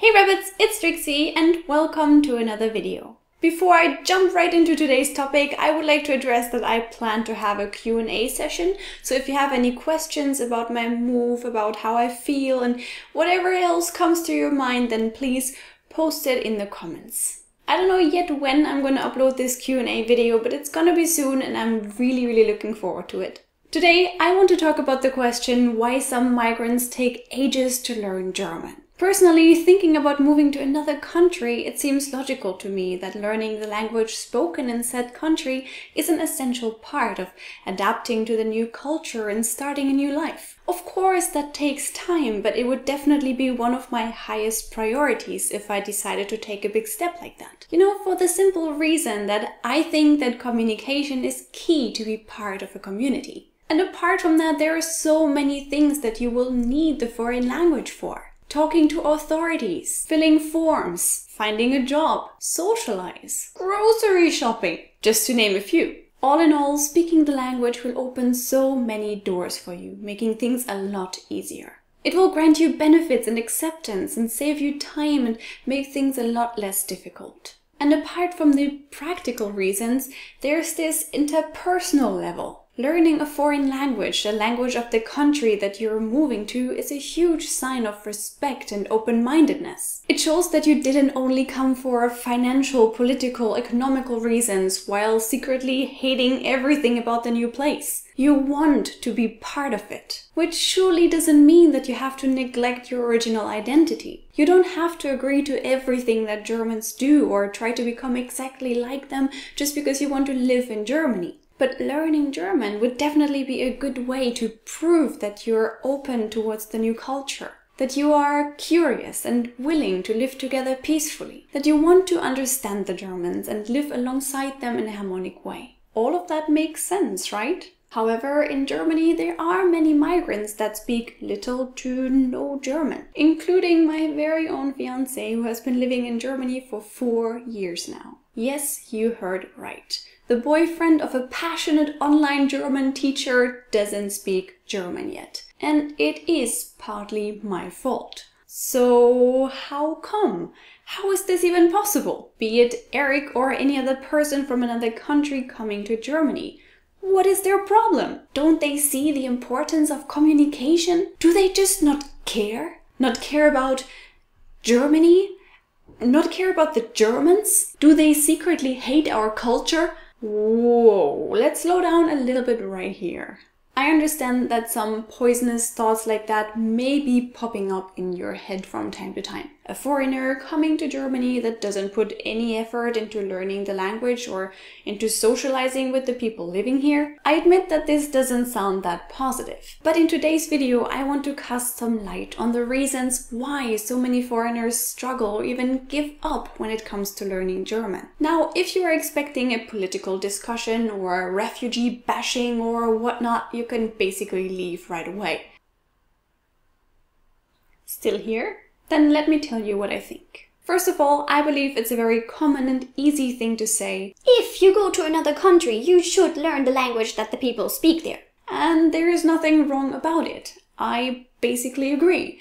Hey rabbits, it's Trixie and welcome to another video. Before I jump right into today's topic, I would like to address that I plan to have a Q&A session. So if you have any questions about my move, about how I feel and whatever else comes to your mind, then please post it in the comments. I don't know yet when I'm going to upload this Q&A video, but it's gonna be soon and I'm really looking forward to it. Today, I want to talk about the question why some migrants take ages to learn German. Personally, thinking about moving to another country, it seems logical to me that learning the language spoken in said country is an essential part of adapting to the new culture and starting a new life. Of course, that takes time, but it would definitely be one of my highest priorities if I decided to take a big step like that. You know, for the simple reason that I think that communication is key to be part of a community. And apart from that, there are so many things that you will need the foreign language for. Talking to authorities, filling forms, finding a job, socialize, grocery shopping, just to name a few. All in all, speaking the language will open so many doors for you, making things a lot easier. It will grant you benefits and acceptance and save you time and make things a lot less difficult. And apart from the practical reasons, there's this interpersonal level. Learning a foreign language, the language of the country that you're moving to, is a huge sign of respect and open-mindedness. It shows that you didn't only come for financial, political, economical reasons while secretly hating everything about the new place. You want to be part of it, which surely doesn't mean that you have to neglect your original identity. You don't have to agree to everything that Germans do or try to become exactly like them just because you want to live in Germany. But learning German would definitely be a good way to prove that you're open towards the new culture, that you are curious and willing to live together peacefully, that you want to understand the Germans and live alongside them in a harmonic way. All of that makes sense, right? However, in Germany there are many migrants that speak little to no German, including my very own fiancé who has been living in Germany for 4 years now. Yes, you heard right. The boyfriend of a passionate online German teacher doesn't speak German yet. And it is partly my fault. So how come? How is this even possible? Be it Eric or any other person from another country coming to Germany. What is their problem? Don't they see the importance of communication? Do they just not care? Not care about Germany? Not care about the Germans? Do they secretly hate our culture? Whoa, let's slow down a little bit right here. I understand that some poisonous thoughts like that may be popping up in your head from time to time. A foreigner coming to Germany that doesn't put any effort into learning the language or into socializing with the people living here. I admit that this doesn't sound that positive. But in today's video, I want to cast some light on the reasons why so many foreigners struggle or even give up when it comes to learning German. Now, if you are expecting a political discussion or refugee bashing or whatnot, you can basically leave right away. Still here? Then let me tell you what I think. First of all, I believe it's a very common and easy thing to say. If you go to another country, you should learn the language that the people speak there. And there is nothing wrong about it. I basically agree.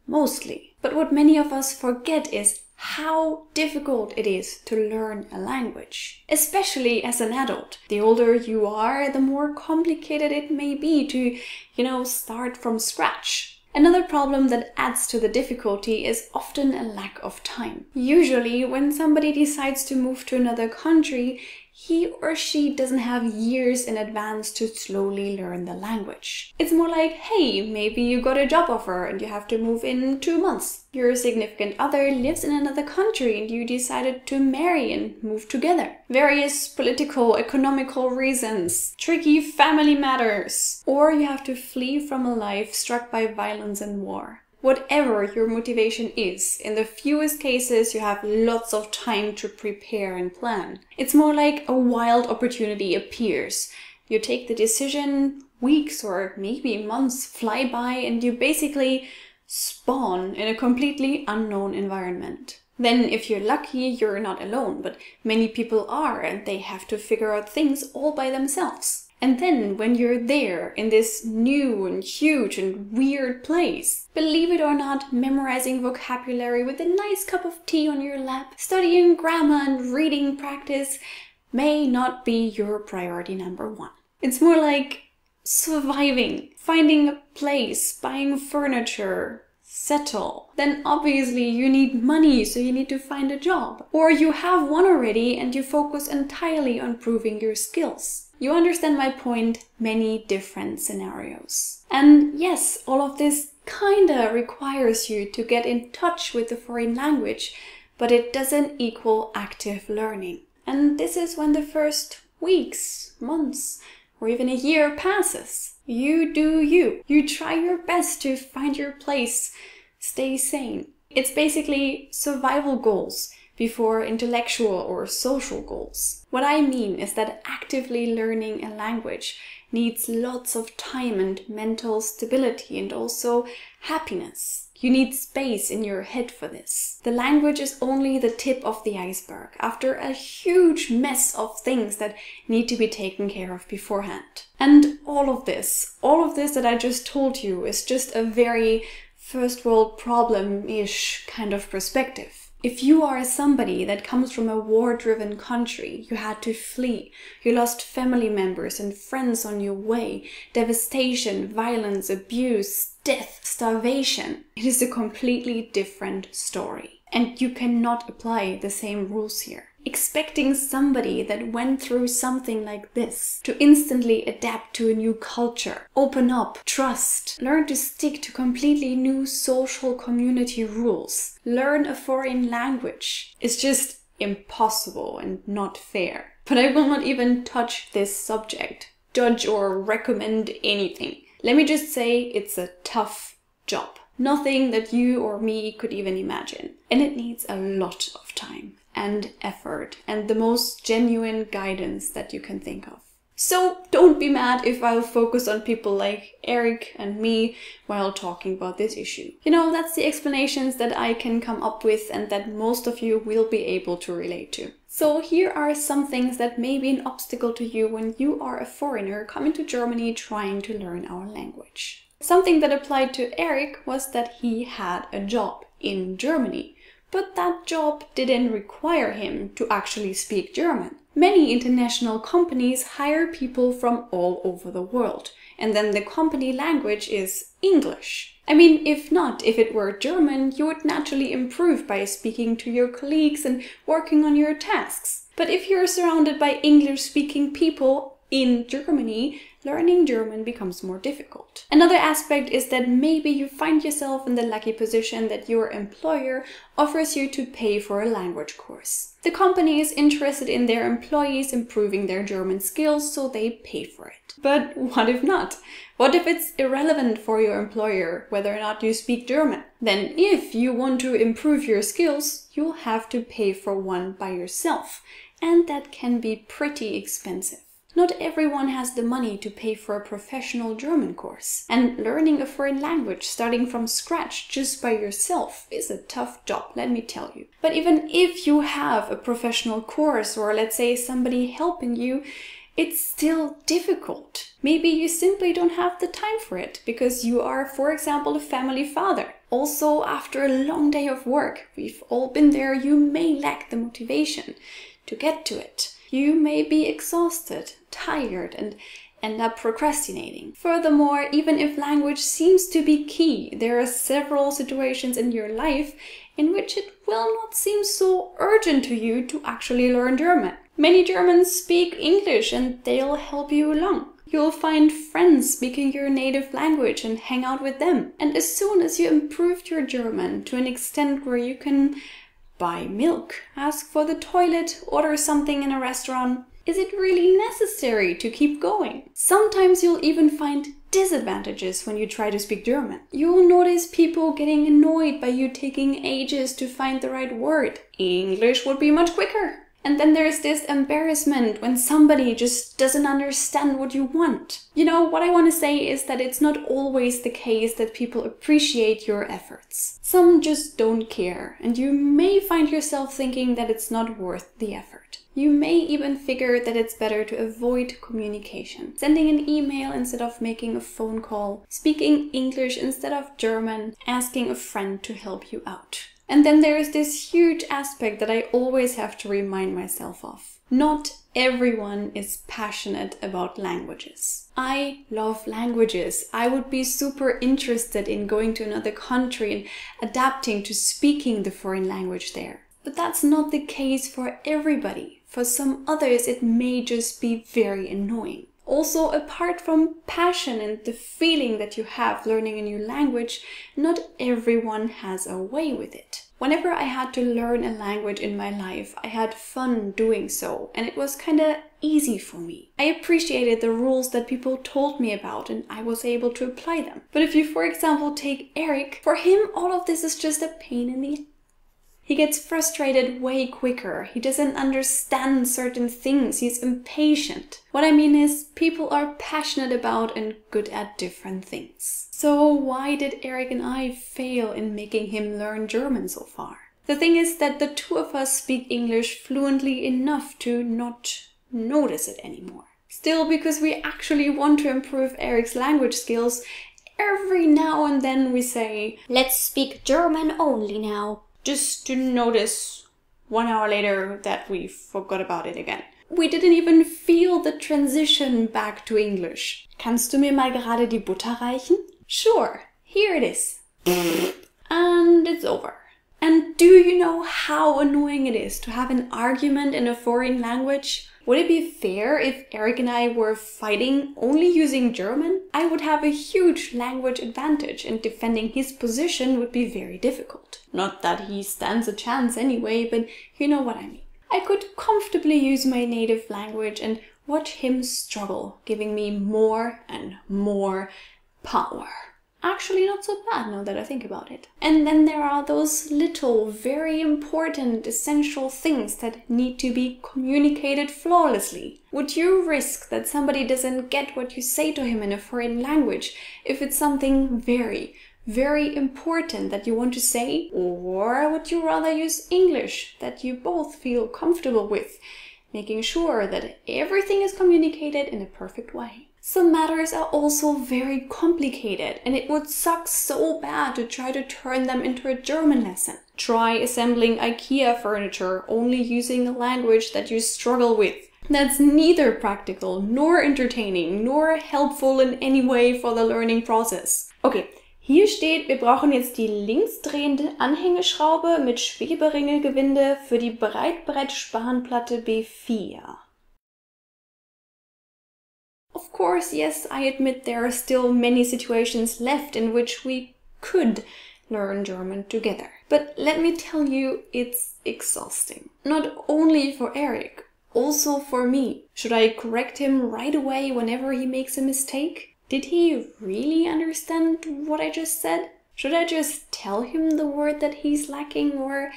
Mostly. But what many of us forget is how difficult it is to learn a language, especially as an adult. The older you are, the more complicated it may be to, start from scratch. Another problem that adds to the difficulty is often a lack of time. Usually, when somebody decides to move to another country, he or she doesn't have years in advance to slowly learn the language. It's more like, hey, maybe you got a job offer and you have to move in 2 months. Your significant other lives in another country and you decided to marry and move together. Various political, economical reasons, tricky family matters, or you have to flee from a life struck by violence and war. Whatever your motivation is, in the fewest cases you have lots of time to prepare and plan. It's more like a wild opportunity appears. You take the decision, weeks or maybe months fly by and you basically spawn in a completely unknown environment. Then if you're lucky, you're not alone, but many people are and they have to figure out things all by themselves. And then when you're there in this new and huge and weird place, believe it or not, memorizing vocabulary with a nice cup of tea on your lap, studying grammar and reading practice may not be your priority number one. It's more like surviving, finding a place, buying furniture, settle. Then obviously you need money, so you need to find a job. Or you have one already and you focus entirely on proving your skills. You understand my point? Many different scenarios. And yes, all of this kinda requires you to get in touch with the foreign language, but it doesn't equal active learning. And this is when the first weeks, months, or even a year passes. You do you. You try your best to find your place, stay sane. It's basically survival goals before intellectual or social goals. What I mean is that actively learning a language needs lots of time and mental stability and also happiness. You need space in your head for this. The language is only the tip of the iceberg after a huge mess of things that need to be taken care of beforehand. And all of this that I just told you is just a very first world problem-ish kind of perspective. If you are somebody that comes from a war-driven country, you had to flee, you lost family members and friends on your way, devastation, violence, abuse, death, starvation, it is a completely different story. And you cannot apply the same rules here. Expecting somebody that went through something like this to instantly adapt to a new culture, open up, trust, learn to stick to completely new social community rules, learn a foreign language is just impossible and not fair. But I will not even touch this subject, judge or recommend anything. Let me just say it's a tough job. Nothing that you or me could even imagine. And it needs a lot of time and effort and the most genuine guidance that you can think of. So don't be mad if I'll focus on people like Eric and me while talking about this issue. You know, that's the explanations that I can come up with and that most of you will be able to relate to. So here are some things that may be an obstacle to you when you are a foreigner coming to Germany trying to learn our language. Something that applied to Eric was that he had a job in Germany. But that job didn't require him to actually speak German. Many international companies hire people from all over the world, and then the company language is English. I mean, if it were German, you would naturally improve by speaking to your colleagues and working on your tasks. But if you're surrounded by English-speaking people in Germany, learning German becomes more difficult. Another aspect is that maybe you find yourself in the lucky position that your employer offers you to pay for a language course. The company is interested in their employees improving their German skills, so they pay for it. But what if not? What if it's irrelevant for your employer whether or not you speak German? Then if you want to improve your skills, you'll have to pay for one by yourself, and that can be pretty expensive. Not everyone has the money to pay for a professional German course. And learning a foreign language starting from scratch just by yourself is a tough job, let me tell you. But even if you have a professional course or let's say somebody helping you, it's still difficult. Maybe you simply don't have the time for it because you are, for example, a family father. Also, after a long day of work, we've all been there, you may lack the motivation to get to it. You may be exhausted, tired, and end up procrastinating. Furthermore, even if language seems to be key, there are several situations in your life in which it will not seem so urgent to you to actually learn German. Many Germans speak English and they'll help you along. You'll find friends speaking your native language and hang out with them. And as soon as you improved your German to an extent where you can buy milk, ask for the toilet, order something in a restaurant, is it really necessary to keep going? Sometimes you'll even find disadvantages when you try to speak German. You'll notice people getting annoyed by you taking ages to find the right word. English would be much quicker. And then there's this embarrassment when somebody just doesn't understand what you want. You know, what I want to say is that it's not always the case that people appreciate your efforts. Some just don't care, and you may find yourself thinking that it's not worth the effort. You may even figure that it's better to avoid communication, sending an email instead of making a phone call, speaking English instead of German, asking a friend to help you out. And then there is this huge aspect that I always have to remind myself of. Not everyone is passionate about languages. I love languages. I would be super interested in going to another country and adapting to speaking the foreign language there. But that's not the case for everybody. For some others, it may just be very annoying. Also, apart from passion and the feeling that you have learning a new language, not everyone has a way with it. Whenever I had to learn a language in my life, I had fun doing so, and it was kinda easy for me. I appreciated the rules that people told me about, and I was able to apply them. But if you, for example, take Eric, for him all of this is just a pain in the... He gets frustrated way quicker. He doesn't understand certain things. He's impatient. What I mean is, people are passionate about and good at different things. So why did Eric and I fail in making him learn German so far? The thing is that the two of us speak English fluently enough to not notice it anymore. Still, because we actually want to improve Eric's language skills, every now and then we say, "Let's speak German only now." Just to notice 1 hour later that we forgot about it again. We didn't even feel the transition back to English. Kannst du mir mal gerade die Butter reichen? Sure, here it is. And it's over. And do you know how annoying it is to have an argument in a foreign language? Would it be fair if Eric and I were fighting only using German? I would have a huge language advantage and defending his position would be very difficult. Not that he stands a chance anyway, but you know what I mean. I could comfortably use my native language and watch him struggle, giving me more and more power. Actually not so bad now that I think about it. And then there are those little, very important, essential things that need to be communicated flawlessly. Would you risk that somebody doesn't get what you say to him in a foreign language if it's something very, very important that you want to say? Or would you rather use English that you both feel comfortable with, making sure that everything is communicated in a perfect way? Some matters are also very complicated and it would suck so bad to try to turn them into a German lesson. Try assembling IKEA furniture only using a language that you struggle with. That's neither practical, nor entertaining, nor helpful in any way for the learning process. Okay, hier steht, wir brauchen jetzt die linksdrehende Anhängeschraube mit Schweberingelgewinde für die Breitbrettspanplatte B4. Of course, yes, I admit there are still many situations left in which we could learn German together. But let me tell you, it's exhausting. Not only for Eric, also for me. Should I correct him right away whenever he makes a mistake? Did he really understand what I just said? Should I just tell him the word that he's lacking or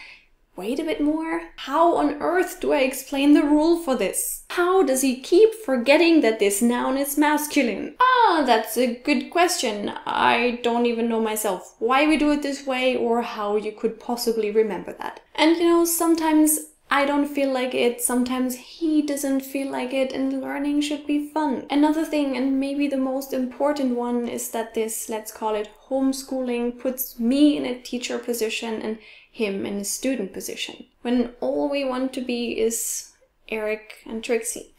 wait a bit more? How on earth do I explain the rule for this? How does he keep forgetting that this noun is masculine? Ah, that's a good question. I don't even know myself why we do it this way or how you could possibly remember that. And you know, sometimes I don't feel like it, sometimes he doesn't feel like it, and learning should be fun. Another thing, and maybe the most important one, is that this, let's call it homeschooling, puts me in a teacher position and him in a student position, when all we want to be is Eric and Trixie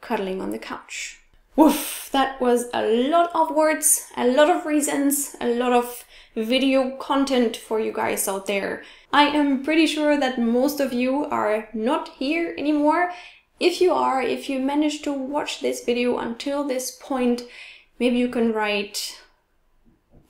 cuddling on the couch. Woof, that was a lot of words, a lot of reasons, a lot of video content for you guys out there. I am pretty sure that most of you are not here anymore. If you are, if you managed to watch this video until this point, maybe you can write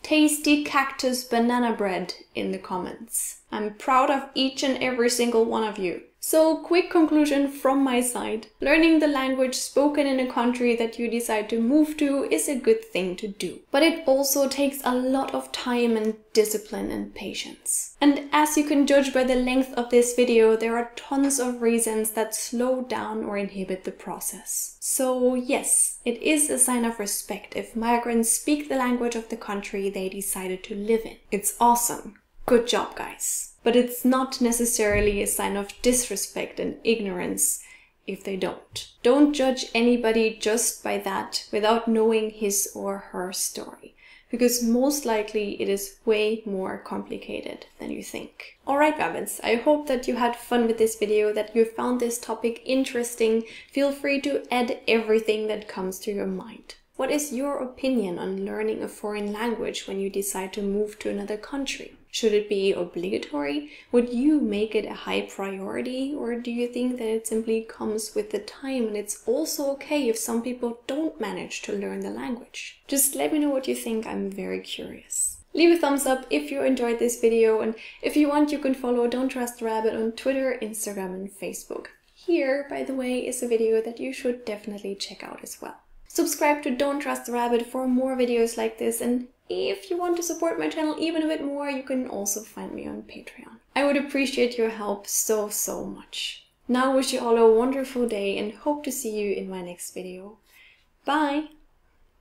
tasty cactus banana bread in the comments. I'm proud of each and every single one of you. So, quick conclusion from my side. Learning the language spoken in a country that you decide to move to is a good thing to do. But it also takes a lot of time and discipline and patience. And as you can judge by the length of this video, there are tons of reasons that slow down or inhibit the process. So yes, it is a sign of respect if migrants speak the language of the country they decided to live in. It's awesome. Good job, guys. But it's not necessarily a sign of disrespect and ignorance if they don't. Don't judge anybody just by that without knowing his or her story, because most likely it is way more complicated than you think. Alright, rabbits, I hope that you had fun with this video, that you found this topic interesting. Feel free to add everything that comes to your mind. What is your opinion on learning a foreign language when you decide to move to another country? Should it be obligatory? Would you make it a high priority? Or do you think that it simply comes with the time and it's also okay if some people don't manage to learn the language? Just let me know what you think. I'm very curious. Leave a thumbs up if you enjoyed this video, and if you want, you can follow Don't Trust the Rabbit on Twitter, Instagram and Facebook. Here, by the way, is a video that you should definitely check out as well. Subscribe to Don't Trust the Rabbit for more videos like this, and if you want to support my channel even a bit more, you can also find me on Patreon. I would appreciate your help so much. Now I wish you all a wonderful day and hope to see you in my next video. Bye!